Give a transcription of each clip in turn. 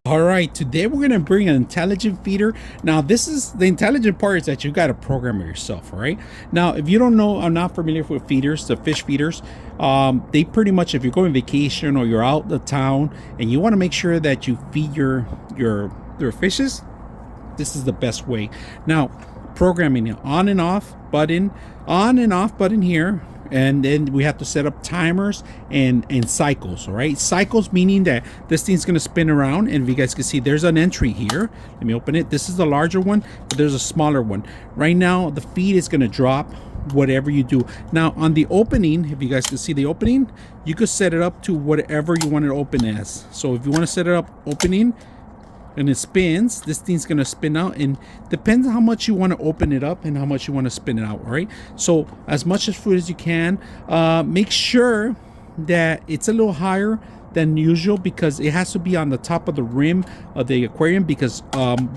All right, today we're gonna bring an intelligent feeder. Now, this is the intelligent part is that you got to program it yourself. All right. Now, if you don't know, I'm not familiar with feeders, the fish feeders. They pretty much, if you're going vacation or you're out of town and you want to make sure that you feed your fishes, this is the best way. Now, programming it on and off button here. And then we have to set up timers and cycles. All right, cycles meaning that this thing's going to spin around, and if you guys can see, there's an entry here. Let me open it. This is the larger one, but there's a smaller one. Right now the feed is going to drop whatever you do. Now on the opening, if you guys can see the opening, you could set it up to whatever you want it to open as. So if you want to set it up opening and it spins, this thing's gonna spin out, and depends on how much you want to open it up and how much you want to spin it out. All right, so as much as food as you can. Make sure that it's a little higher than usual because it has to be on the top of the rim of the aquarium, because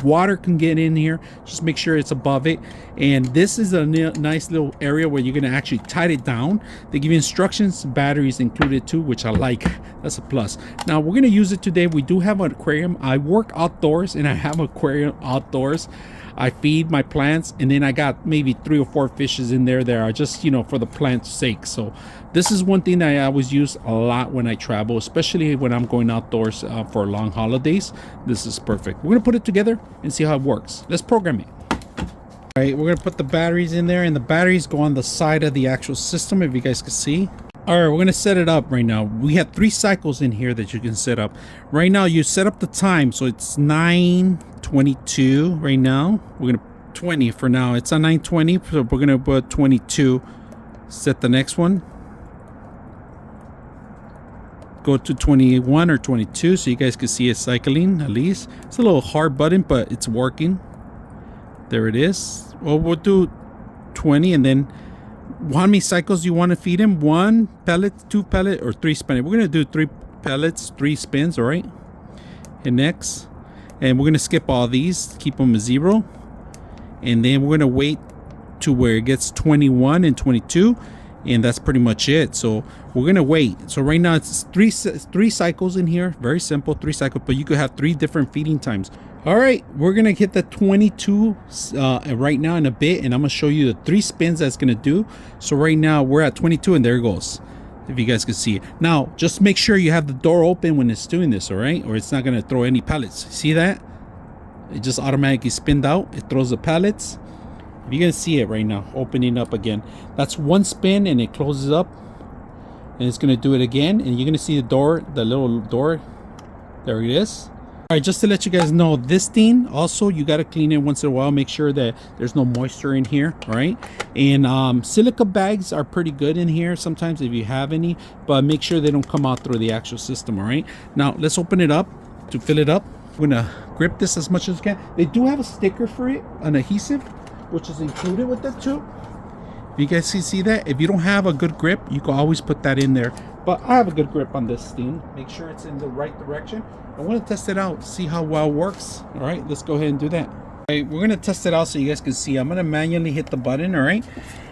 water can get in here. Just make sure it's above it. And this is a nice little area where you're gonna actually tighten it down. They give you instructions, batteries included too, which I like. That's a plus. Now we're gonna use it today. We do have an aquarium. I work outdoors and I have an aquarium outdoors. I feed my plants, and then I got maybe 3 or 4 fishes in there that are just, you know, for the plant's sake. So this is one thing that I always use a lot when I travel, especially when I'm going outdoors for long holidays. This is perfect. We're gonna put it together and see how it works. Let's program it. All right, we're gonna put the batteries in there, and the batteries go on the side of the actual system, if you guys can see. All right, we're gonna set it up right now. We have 3 cycles in here that you can set up. Right now, you set up the time, so it's 9:22 right now. We're gonna 20 for now. It's on 9:20, so we're gonna put 22. Set the next one. Go to 21 or 22, so you guys can see it cycling at least. It's a little hard button, but it's working. There it is. Well, we'll do 20, and then how many cycles you want to feed him? 1 pellet, 2 pellet, or 3 spin. We're gonna do 3 pellets, 3 spins. All right, and next, and we're gonna skip all these, keep them at 0, and then we're gonna wait to where it gets 21 and 22, and that's pretty much it. So we're gonna wait. So right now it's three cycles in here. Very simple, 3 cycles, but you could have 3 different feeding times. All right, we're gonna hit the 22 right now in a bit, and I'm gonna show you the 3 spins that's gonna do. So right now we're at 22, and there it goes, if you guys can see it. Now just make sure you have the door open when it's doing this, all right, or it's not gonna throw any pellets. See that? It just automatically spinned out. It throws the pellets. If you can see it right now opening up again, that's 1 spin, and it closes up, and it's gonna do it again, and you're gonna see the door, the little door. There it is. All right, just to let you guys know, this thing also, you got to clean it once in a while. Make sure that there's no moisture in here. All right, and silica bags are pretty good in here sometimes if you have any, but make sure they don't come out through the actual system. All right, now let's open it up to fill it up. We're gonna grip this as much as we can. They do have a sticker for it, an adhesive, which is included with it too. If you guys can see that, if you don't have a good grip, you can always put that in there, but I have a good grip on this thing. Make sure it's in the right direction. I want to test it out, see how well it works. All right, let's go ahead and do that. All right, we're gonna test it out so you guys can see. I'm gonna manually hit the button. All right,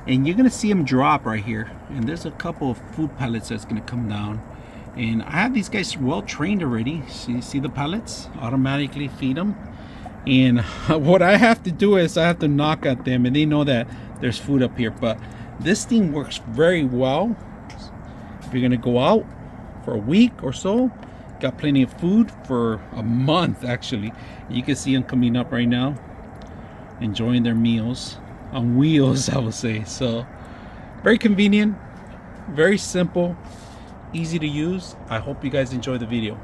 and you're gonna see them drop right here, and there's a couple of food pellets that's gonna come down, and I have these guys well trained already. See the pellets automatically feed them, and what I have to do is I have to knock at them, and they know that there's food up here. But this thing works very well if you're gonna go out for a week or so. Got plenty of food for a month. Actually, you can see them coming up right now, enjoying their meals on wheels, I would say. So very convenient, very simple, easy to use. I hope you guys enjoy the video.